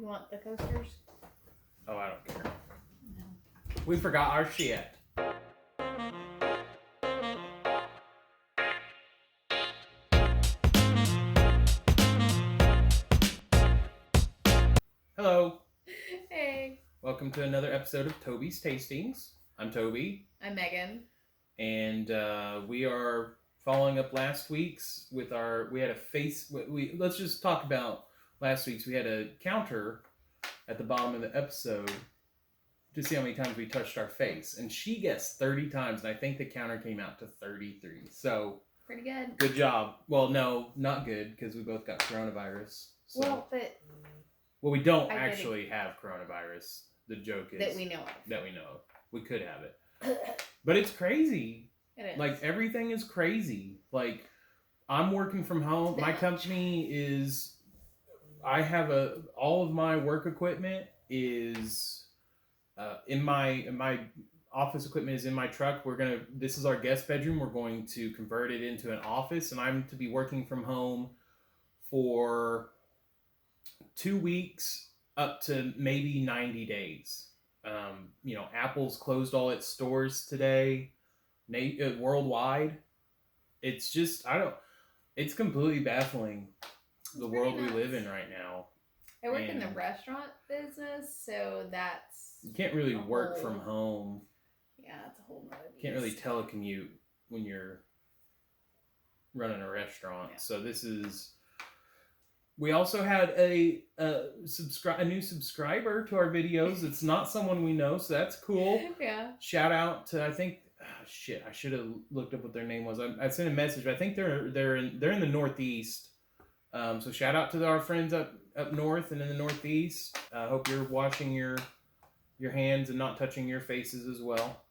You want the coasters? Oh, I don't care. No. We forgot our shit. Hello. Hey. Welcome to another episode of Toby's Tastings. I'm Toby. I'm Megan. And we are following up last week's with we had a face. Let's just talk about last week's. We had a counter at the bottom of the episode to see how many times we touched our face. And she guessed 30 times, and I think the counter came out to 33. So, pretty good. Good job. Well, no, not good, because we both got coronavirus. So. Well, we don't actually have coronavirus. The joke is... That we know of. That we know of. We could have it. But it's crazy. It is. Like, everything is crazy. Like, I'm working from home. My company is... I have all of my work equipment is in my office equipment is in my truck. This is our guest bedroom. We're going to convert it into an office, and I'm to be working from home for 2 weeks up to maybe 90 days. Apple's closed all its stores today, worldwide. It's just, it's completely baffling, the world we live in right now. I work in the restaurant business, so that's... You can't really work from home. Yeah, it's a whole nother beast. You can't really telecommute when you're running a restaurant. Yeah. So this is... We also had a new subscriber to our videos. It's not someone we know, so that's cool. Yeah. Shout out to, I think, I should have looked up what their name was. I sent a message, but I think they're in the Northeast. So shout out to our friends up north and in the Northeast. Hope you're washing your hands and not touching your faces as well.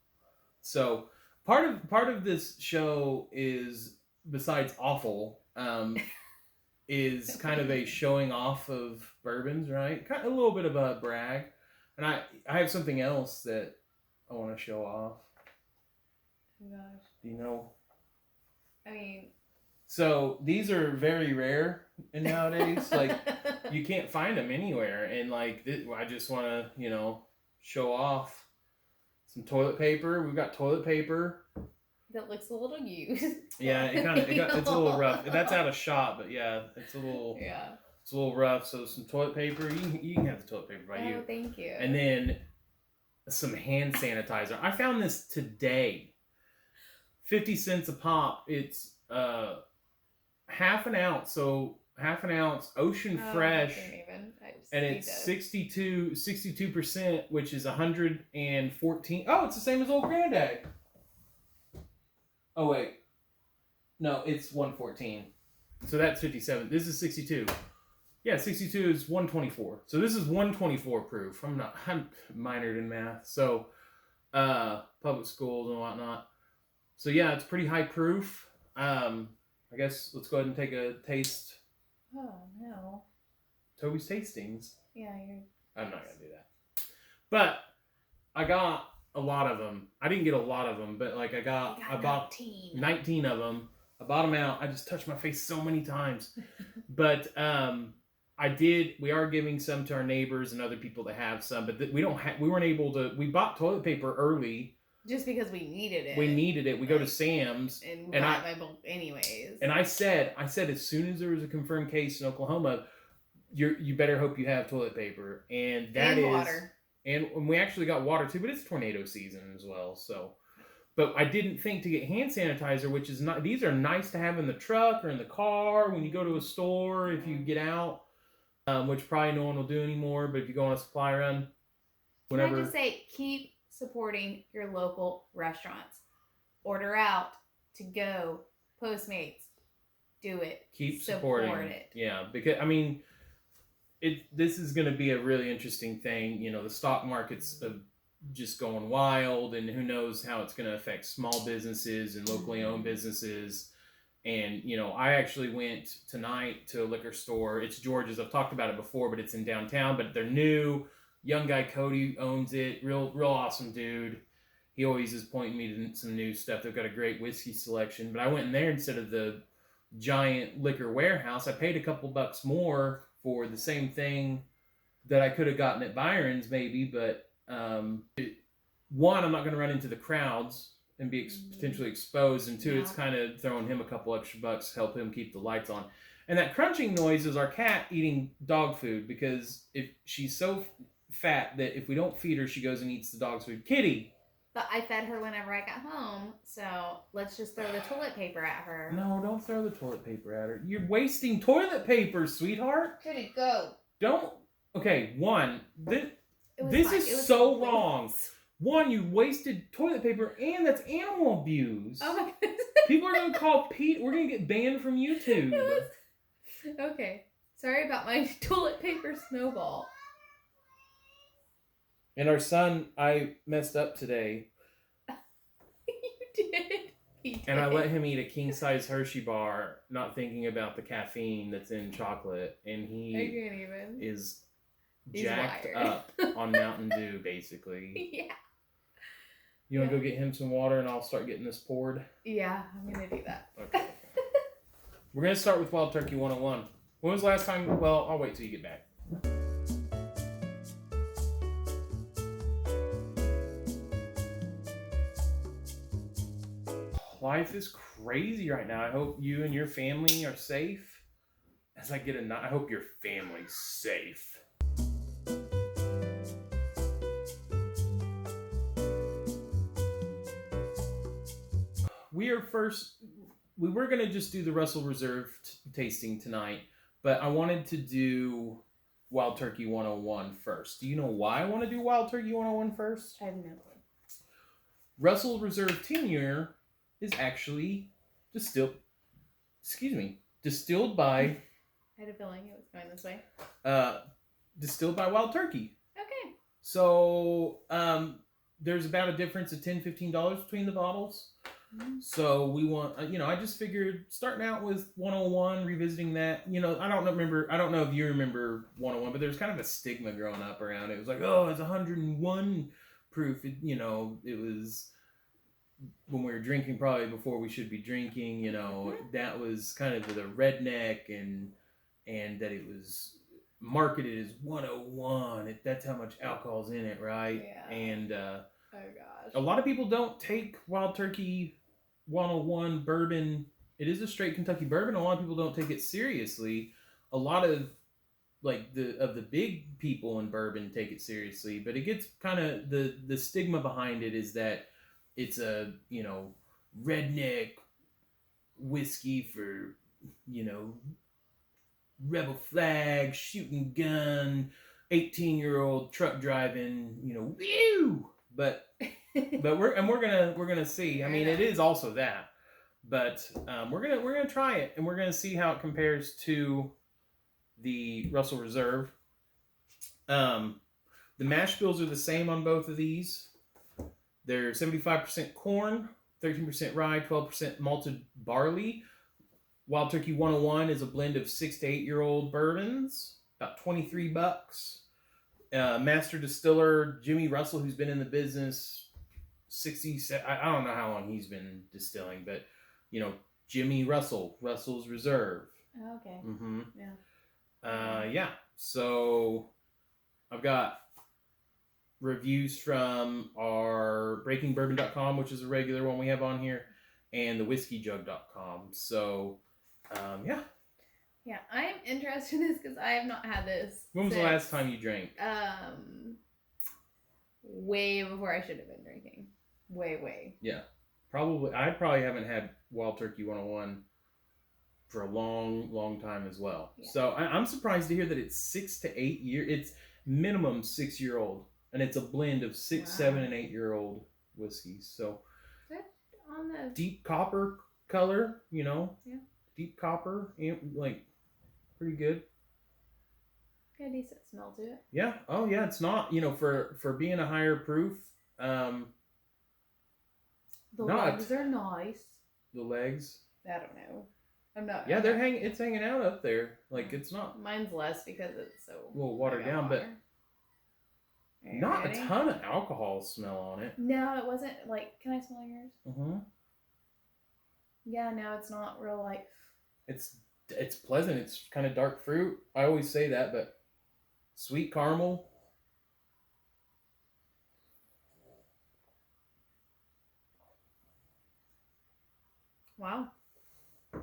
So part of this show is, besides awful, is kind of a showing off of bourbons, right? Kind of a little bit of a brag. And I have something else that I want to show off. Oh gosh. Do you know? I mean... So these are very rare nowadays. Like, you can't find them anywhere. And like, I just want to, show off some toilet paper. We've got toilet paper. That looks a little used. Yeah, it's a little rough. That's out of shot, but yeah, it's a little rough. So some toilet paper. You can have the toilet paper by you. Oh, thank you. And then some hand sanitizer. I found this today. 50 cents a pop. It's half an ounce. So half an ounce Ocean Fresh. And it's 62%, which is 114. Oh, it's the same as Old Granddad. Oh, wait. No, it's 114. So that's 57. This is 62. Yeah, 62 is 124. So this is 124 proof. I'm minored in math. So, public schools and whatnot. So yeah, it's pretty high proof. I guess let's go ahead and take a taste. Oh, no. Toby's Tastings. Yeah, I'm not going to do that. But I got a lot of them. I didn't get a lot of them, but like I bought 19 of them. I bought them out. I just touched my face so many times. But we are giving some to our neighbors and other people that have some, but we weren't able to. We bought toilet paper early. Just because we needed it. We go to Sam's. And buy my bulk anyways. And I said as soon as there was a confirmed case in Oklahoma, you better hope you have toilet paper. And water. And we actually got water too, but it's tornado season as well. So, but I didn't think to get hand sanitizer, which is not. These are nice to have in the truck or in the car when you go to a store if you get out, which probably no one will do anymore. But if you go on a supply run, whenever. Can I just say, keep supporting your local restaurants. Order out, to go, Postmates. Do it. Keep supporting it. Yeah, because I mean. This is going to be a really interesting thing. The stock market's just going wild, and who knows how it's going to affect small businesses and locally owned businesses. And, I actually went tonight to a liquor store. It's George's. I've talked about it before, but it's in downtown, but they're new. Young guy Cody owns it. Real awesome dude. He always is pointing me to some new stuff. They've got a great whiskey selection, but I went in there instead of the giant liquor warehouse. I paid a couple bucks more for the same thing that I could have gotten at Byron's maybe, but one, I'm not going to run into the crowds and be potentially exposed, and two, it's kind of throwing him a couple extra bucks to help him keep the lights on. And that crunching noise is our cat eating dog food, because if she's so fat that if we don't feed her, she goes and eats the dog's food. Kitty! But I fed her whenever I got home, so let's just throw the toilet paper at her. No, don't throw the toilet paper at her. You're wasting toilet paper, sweetheart. Kitty, go. Don't. Okay, one, this is so wrong. One, you wasted toilet paper, and that's animal abuse. Oh my goodness. People are going to call Pete. We're going to get banned from YouTube. Okay. Sorry about my toilet paper snowball. And our son, I messed up today. You did. He did. And I let him eat a king-size Hershey bar, not thinking about the caffeine that's in chocolate. And he is jacked up on Mountain Dew, basically. Yeah. You want to go get him some water, and I'll start getting this poured? Yeah, I'm going to do that. Okay. We're going to start with Wild Turkey 101. When was the last time? Well, I'll wait till you get back. Life is crazy right now. I hope you and your family are safe. As I get I hope your family's safe. We were going to just do the Russel Reserve tasting tonight, but I wanted to do Wild Turkey 101 first. Do you know why I want to do Wild Turkey 101 first? I have no clue. Russel Reserve 10-year is actually distilled by... I had a feeling it was going this way. Distilled by Wild Turkey. Okay. So, there's about a difference of $10, $15 between the bottles. Mm-hmm. So we want, I just figured starting out with 101, revisiting that, I don't know if you remember 101, but there's kind of a stigma growing up around it. It was like, oh, it's 101 proof. It was when we were drinking probably before we should be drinking, Mm-hmm. that was kind of the redneck and that it was marketed as 101. That's how much alcohol's in it, right? Yeah. And, oh gosh. a lot of people don't take Wild Turkey 101 bourbon. It is a straight Kentucky bourbon. A lot of people don't take it seriously. A lot of the big people in bourbon take it seriously, but it gets kind of the stigma behind it is that it's a redneck whiskey for rebel flag, shooting gun, 18-year-old truck driving, whew. But we're gonna see. I mean, it is also that, but we're gonna try it, and we're gonna see how it compares to the Russel Reserve. The mash bills are the same on both of these. They're 75% corn, 13% rye, 12% malted barley. Wild Turkey 101 is a blend of 6 to 8-year-old bourbons, about $23. Master distiller Jimmy Russel, who's been in the business 67. I don't know how long he's been distilling, but Jimmy Russell's Reserve. Oh, okay. Mm-hmm. Yeah. Yeah. So I've got reviews from our breakingbourbon.com, which is a regular one we have on here, and the whiskeyjug.com. So yeah. Yeah, I'm interested in this because I have not had this. When was the last time you drank? Way before I should have been drinking. Way. Yeah. I probably haven't had Wild Turkey 101 for a long time as well. Yeah. So I'm surprised to hear that it's 6 to 8 years. It's minimum 6-year-old, and it's a blend of 6, 7, and 8-year-old whiskeys. So on the deep copper color, Yeah. Deep copper, pretty good. Got a decent smell to it. Yeah. Oh yeah, it's not, for being a higher proof. The legs are nice. The legs? I don't know. I'm not. Yeah, it's hanging out up there. It's not. Mine's less because it's so. A little watered down, but not a ton of alcohol smell on it. No, it wasn't can I smell yours? Mm-hmm. Yeah, no, it's not real It's pleasant. It's kind of dark fruit. I always say that, but Sweet caramel. Wow. It's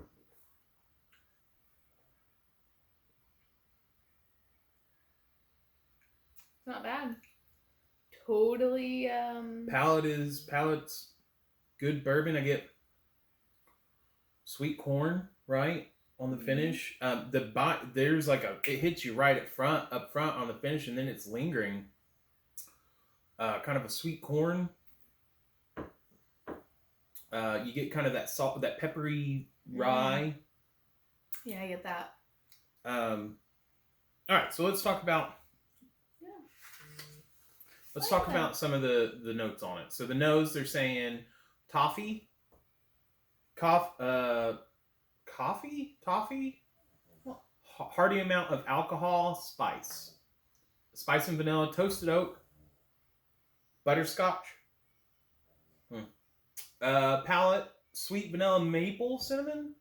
not bad. Totally. Palate's good bourbon. I get sweet corn right on the finish. There's like it hits you right up front on the finish, and then it's lingering. Kind of a sweet corn. You get kind of that salt, that peppery rye. Yeah, I get that. All right, so let's talk about. Let's talk about some of the notes on it. So the nose, they're saying toffee, toffee, hearty amount of alcohol, spice and vanilla, toasted oak, butterscotch. Palate, sweet vanilla, maple, cinnamon.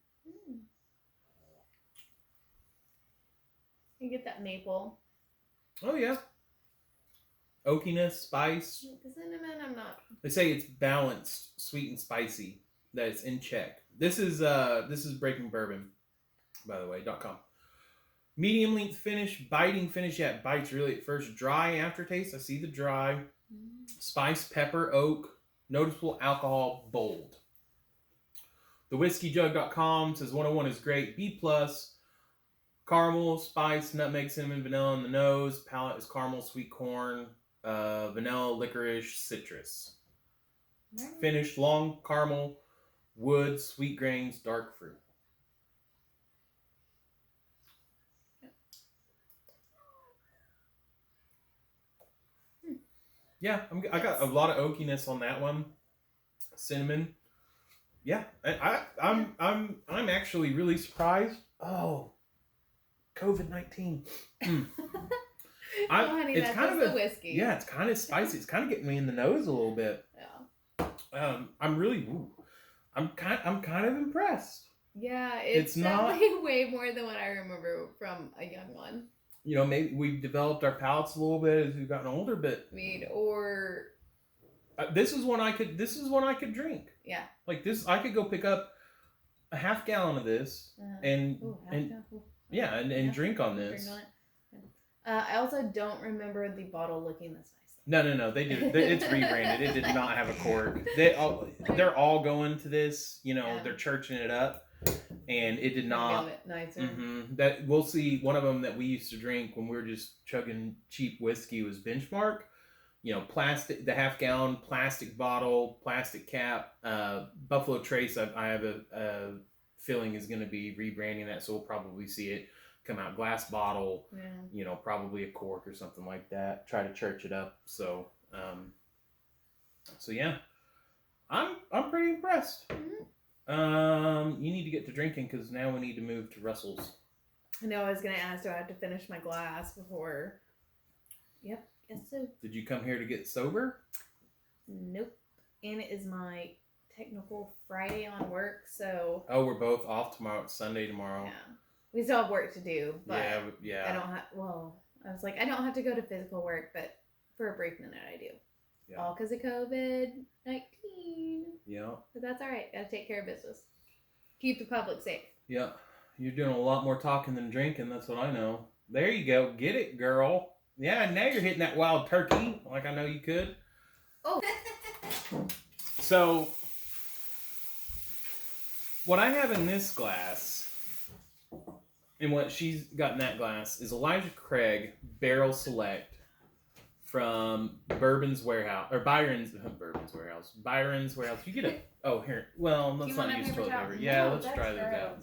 You get that maple. Oh yeah. Oakiness, spice. The cinnamon, I'm not. They say it's balanced, sweet and spicy. That it's in check. This is Breaking Bourbon, by the way, .com. Medium length finish, biting finish. Yeah, it bites really at first. Dry aftertaste. I see the dry. Spice, pepper, oak. Noticeable alcohol, bold. The whiskeyjug.com says 101 is great. B+. Caramel, spice, nutmeg, cinnamon, vanilla in the nose. Palate is caramel, sweet corn, vanilla, licorice, citrus. Finish, long caramel, wood, sweet grains, dark fruit. Yeah, I got a lot of oakiness on that one. Cinnamon. Yeah, I'm actually really surprised. Oh, COVID-19. Honey, it's that's kind of the whiskey. Yeah, it's kind of spicy. It's kind of getting me in the nose a little bit. Yeah. I'm kind of impressed. Yeah, it's definitely way more than what I remember from a young one. You know, maybe we've developed our palates a little bit as we've gotten older, but this is one I could drink. Yeah. Like this, I could go pick up a half gallon of this and drink on this. I also don't remember the bottle looking this nice. No, they did. It's rebranded. It did not have a cork. They're all going to this. You know, they're churching it up. And it did not. Nicer. That we'll see. One of them that we used to drink when we were just chugging cheap whiskey was Benchmark. You know, plastic, the half gallon plastic bottle, plastic cap. Buffalo Trace, I have a feeling is going to be rebranding that, so we'll probably see it come out glass bottle. Yeah. You know, probably a cork or something like that. Try to church it up. So, yeah, I'm pretty impressed. You need to get to drinking because now we need to move to Russel's. I know I was going to ask, do I have to finish my glass before? Yep, guess so. Did you come here to get sober? Nope. And it is my technical Friday on work, so. Oh, we're both off tomorrow. It's Sunday tomorrow. Yeah. We still have work to do, but yeah. I don't have, I was like, I don't have to go to physical work, but for a brief minute I do. Yeah. All because of COVID-19. Yeah. But that's all right. Gotta take care of business. Keep the public safe. Yeah. You're doing a lot more talking than drinking. That's what I know. There you go. Get it, girl. Yeah, now you're hitting that wild turkey like I know you could. Oh. So, what I have in this glass, and what she's got in that glass, is Elijah Craig Barrel Select from Byron's Warehouse. You get a... Oh, here. Well, let's not use toilet paper. Yeah, let's try those out.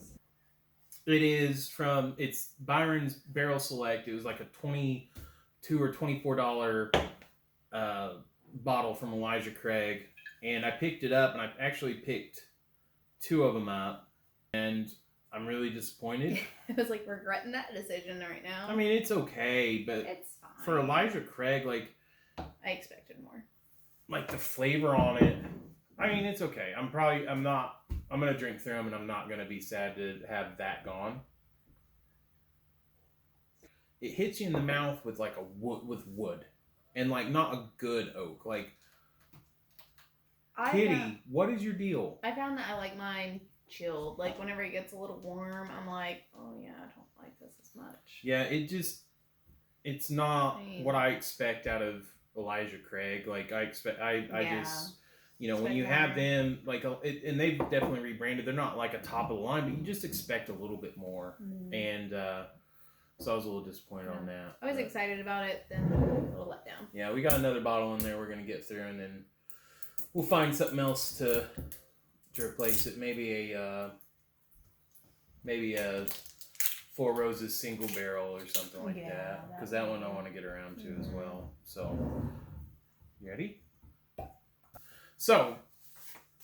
It's Byron's Barrel Select. It was like a $22 or $24 bottle from Elijah Craig. And I picked it up, and I actually picked 2 of them up. And I'm really disappointed. I was like regretting that decision right now. I mean, it's okay, but it's fine. For Elijah Craig, like... I expected more. Like the flavor on it. I mean, it's okay. I'm going to drink through them and I'm not going to be sad to have that gone. it hits you in the mouth with like wood, and like not a good oak. Like, Kitty, what is your deal? I found that I like mine chilled. Like whenever it gets a little warm, I'm like, oh yeah, I don't like this as much. Yeah, it's not what I expect out of Elijah Craig. Like I just, when you have them like, and they've definitely rebranded. They're not like a top of the line, but you just expect a little bit more. And so I was a little disappointed on that. I was excited about it, then a little let down. Yeah, we got another bottle in there we're gonna get through, and then we'll find something else to replace it. Maybe a Four Roses single barrel or something like that, because that one I want to get around to as well. So, you ready? So,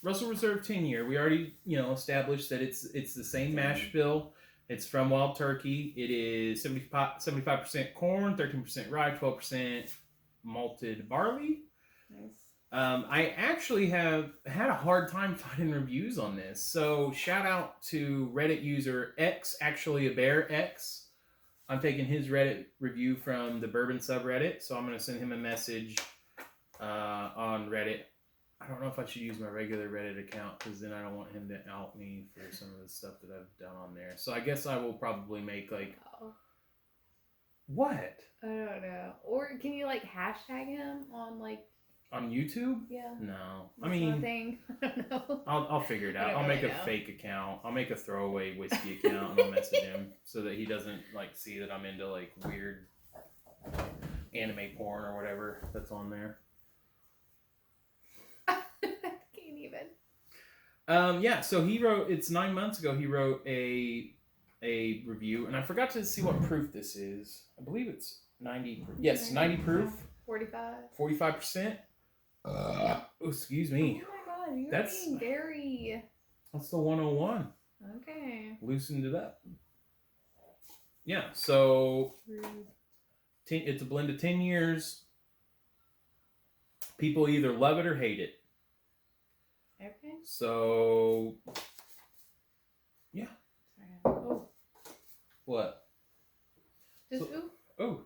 Russell Reserve 10-year. We already established that it's the same mash bill. It's from Wild Turkey. It is 75% corn, 13% rye, 12% malted barley. Nice. I actually have had a hard time finding reviews on this. So shout out to Reddit user X, actually a bear X. I'm taking his Reddit review from the Bourbon subreddit. So I'm going to send him a message on Reddit. I don't know if I should use my regular Reddit account, because then I don't want him to out me for some of the stuff that I've done on there. So I guess I will probably make like... What? I don't know. Or can you like hashtag him on like... On YouTube? Yeah. No. I mean... I don't know. I'll figure it out. I'll make a fake account. I'll make a throwaway whiskey account, and I'll message him so that he doesn't like see that I'm into like weird anime porn or whatever that's on there. Can't even. Yeah, so he wrote, it's 9 months ago, he wrote a review, and I forgot to see what proof this is. I believe it's 90 proof. Yes, 90 proof. 45%. Oh, excuse me. Oh my god, you're being very... That's the 101. Okay. Loosened it up. Yeah, so it's a blend of 10 years. People either love it or hate it. Okay. So, yeah. Sorry. Oh. What? Just Oh.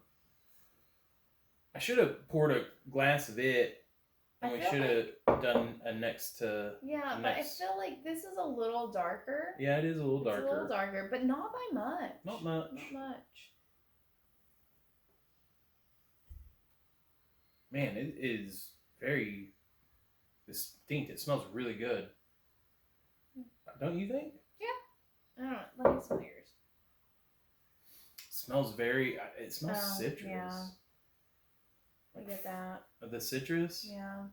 I should have poured a glass of it, and we should have done a next to... Yeah, but I feel like this is a little darker. Yeah, it is a little darker. It's a little darker, but not by much. Not much. Not much. Man, it is very distinct. It smells really good. Don't you think? Yeah. I don't know. Let me smell yours. It smells citrus. Yeah. I get that. The citrus? Yeah.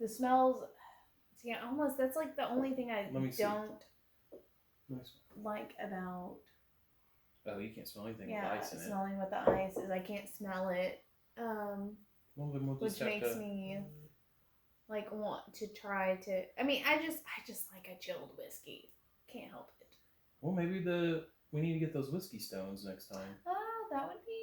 The smells... See, almost... That's like the only thing I don't like about... Oh, you can't smell anything with ice in it. Smelling with the ice is I can't smell it. Which makes me like want to try to... I mean, I just like a chilled whiskey. Can't help it. Well, maybe we need to get those whiskey stones next time. Oh, that would be...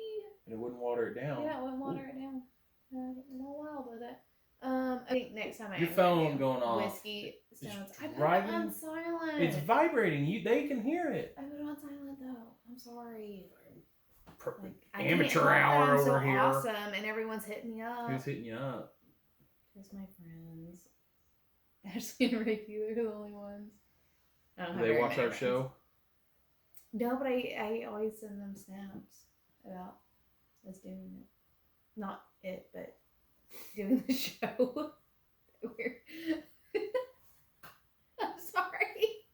And it wouldn't water it down. Yeah, it wouldn't water it down. I'm wild with it. I think next time your phone going off. Whiskey stones. I put it on silent. It's vibrating. They can hear it. I put it on silent though. I'm sorry. Amateur hour over here. Awesome, and everyone's hitting me up. Who's hitting you up? Just my friends. Ashley and Ricky, they're the only ones. Do they watch our show? No, but I always send them snaps about us doing it. Not it, but doing the show. Weird. I'm sorry.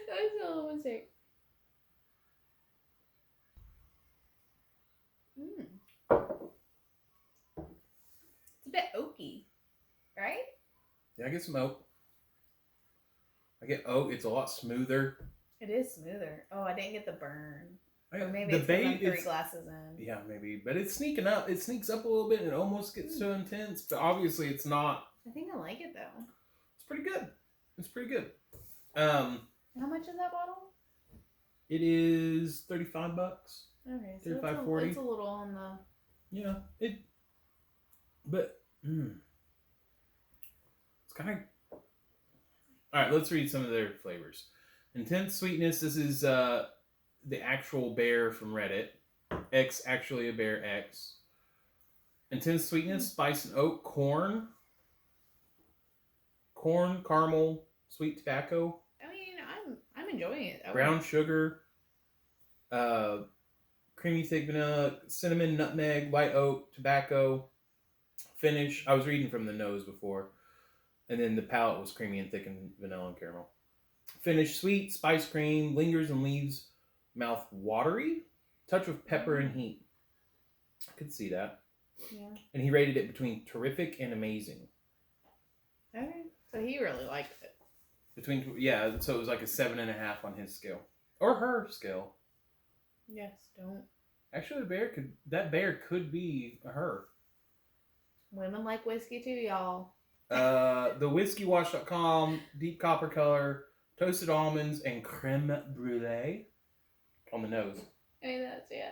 That was a little mistake. It's a bit oaky, right? Yeah, I get some oak. I get oak. It's a lot smoother. It is smoother. Oh, I didn't get the burn. Or maybe the it's bait, 3 glasses in. Yeah, maybe. But it's sneaking up. It sneaks up a little bit and it almost gets so intense. But obviously it's not. I think I like it though. It's pretty good. It's pretty good. How much is that bottle? It is $35. Okay, so 35, 40. It's a little on the... Yeah, but it's kind of... All right, let's read some of their flavors. Intense sweetness. This is the actual bear from Reddit. X actually a bear X. Intense sweetness, spice and oak, corn, caramel, sweet tobacco. I mean, I'm enjoying it. Brown sugar, creamy thick vanilla, cinnamon, nutmeg, white oak, tobacco. Finish. I was reading from the nose before, and then the palate was creamy and thick and vanilla and caramel. Finish sweet, spice cream, lingers and leaves mouth watery, touch of pepper and heat. I could see that. Yeah. And he rated it between terrific and amazing. Okay. So he really liked it. So it was like a 7.5 on his scale. Or her scale. Yes, don't. Actually, that bear could be a her. Women like whiskey too, y'all. The whiskeywash.com, deep copper color, toasted almonds, and creme brulee on the nose. I mean, that's, yeah.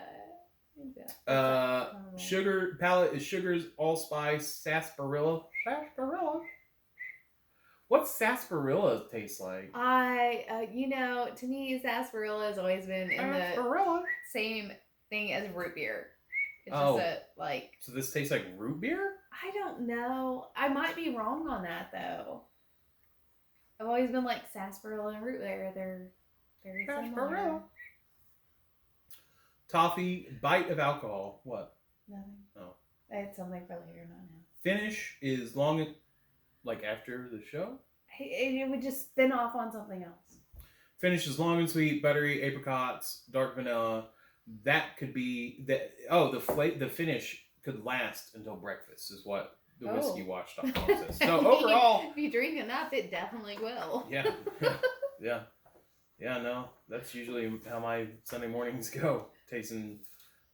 Sugar palette is sugars, allspice, sarsaparilla. What's sarsaparilla taste like? To me, sarsaparilla has always been in the same thing as root beer. It's just So this tastes like root beer? I don't know. I might be wrong on that though. I've always been like sarsaparilla and root beer. They're very similar. Toffee, bite of alcohol. What? Nothing. Oh. I had something for later, not now. Finish is long, like after the show? It would just spin off on something else. Finish is long and sweet, buttery, apricots, dark vanilla. That could be the finish could last until breakfast is what the whiskeywash.com says. So overall, if you drink enough, it definitely will. Yeah. No, that's usually how my Sunday mornings go. Tasting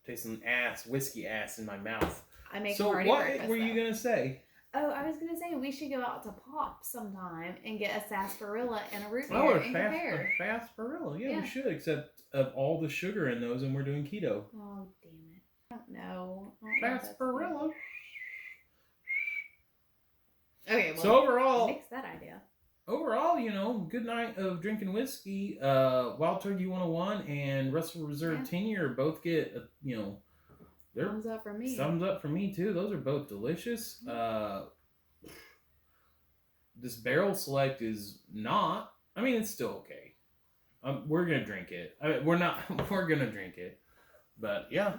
whiskey ass in my mouth. I make so hearty what breakfast, were you gonna say? Oh, I was gonna say we should go out to Pop sometime and get a sarsaparilla and a root beer and compare. A sarsaparilla, yeah, we should. Except of all the sugar in those, and we're doing keto. Oh damn it! I don't know. Sarsaparilla. Okay, well, so overall, nix that idea. Overall, good night of drinking whiskey. Wild Turkey 101 and Russel Reserve 10-year both get, thumbs up for me. Thumbs up for me, too. Those are both delicious. This Barrel Select is not. I mean, it's still okay. We're going to drink it. We're going to drink it. But, yeah.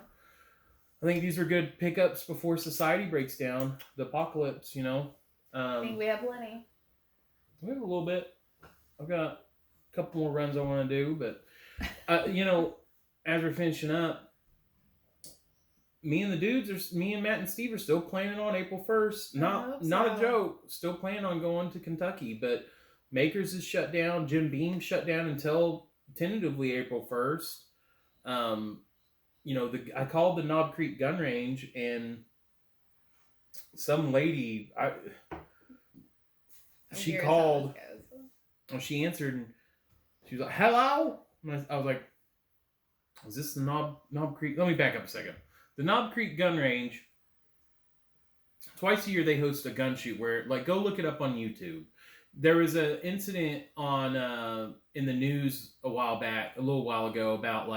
I think these are good pickups before society breaks down. The apocalypse, I think we have plenty. We have a little bit. I've got a couple more runs I want to do, but as we're finishing up, me and Matt and Steve are still planning on April 1st. Not a joke. Still planning on going to Kentucky, but Makers is shut down. Jim Beam shut down until tentatively April 1st. I called the Knob Creek Gun Range and some lady. She called. She answered, and she was like, "Hello." And I was like, "Is this the Knob Creek?" Let me back up a second. The Knob Creek Gun Range. Twice a year they host a gun shoot where, go look it up on YouTube. There was an incident on in the news a little while ago about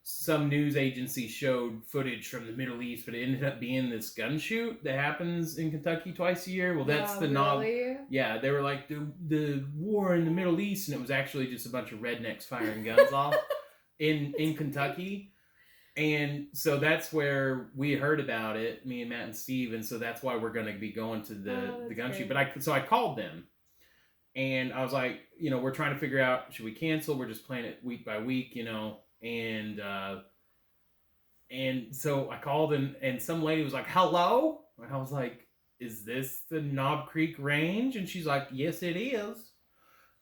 some news agency showed footage from the Middle East, but it ended up being this gun shoot that happens in Kentucky twice a year. Well, that's the Knob. Yeah, they were like the war in the Middle East, and it was actually just a bunch of rednecks firing guns off in Kentucky. And so that's where we heard about it, me and Matt and Steve, and so that's why we're going to be going to the gun shoot. But I called them, and I was like, we're trying to figure out, should we cancel? We're just playing it week by week, And so I called and some lady was like, "Hello?" And I was like, "Is this the Knob Creek Range?" And she's like, "Yes, it is."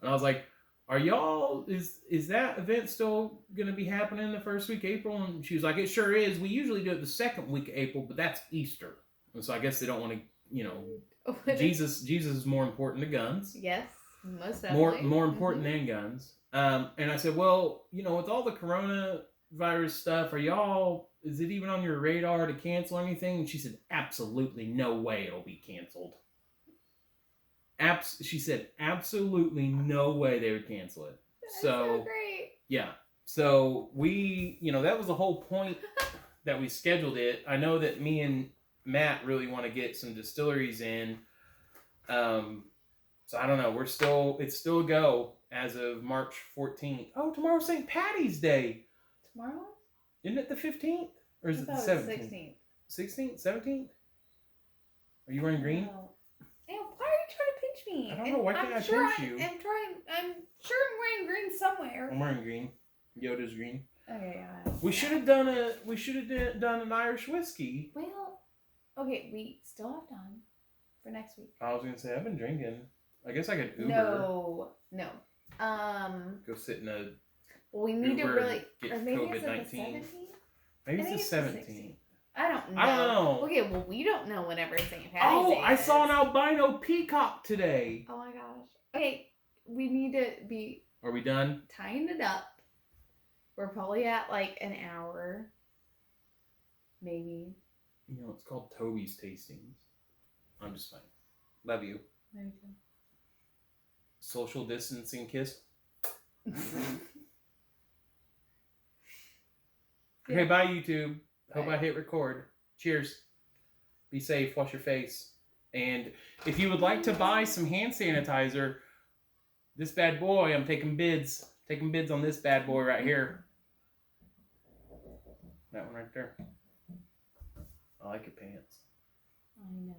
And I was like, "Are y'all, is that event still going to be happening the first week of April?" And she was like, "It sure is. We usually do it the second week of April, but that's Easter." And so I guess they don't want to, Jesus is more important to guns. Yes, most definitely. More important than guns. And I said, "Well, with all the coronavirus stuff, is it even on your radar to cancel anything?" And she said, "Absolutely no way it'll be canceled." She said, absolutely no way they would cancel it. That's so great. Yeah. So we, that was the whole point. that we scheduled it. I know that me and Matt really want to get some distilleries in. So I don't know. It's still a go as of March 14th. Oh, tomorrow's St. Patty's Day. Tomorrow? Isn't it the 15th? Or is it the 17th? 16th? 17th? Are you wearing green? No. Ew, why are you trying to pinch me? I don't know. Why can't I pinch you? I'm sure I'm wearing green somewhere. I'm wearing green. Yoda's green. Okay, yeah. We should have done an Irish whiskey. Well, okay, we still have time for next week. I was gonna say I've been drinking. I guess I could Uber. No. Go sit in a. Well, we need Uber to really. Get or maybe COVID-19. it's the 17th. Maybe it's the 17th. I don't know. I don't know. Okay, well, we don't know whenever St. Patty's Oh, Day I is. saw an albino peacock today. Oh my gosh. Okay, we need to be. Are we done? Tying it up. We're probably at like an hour. Maybe. You know, it's called Toby's Tastings. I'm just fine. Love you. Love you too. Social distancing kiss. Okay, bye YouTube. Hope I hit record. Cheers. Be safe. Wash your face. And if you would like to buy some hand sanitizer, this bad boy, I'm taking bids. Taking bids on this bad boy right here. That one right there. I like your pants. I know.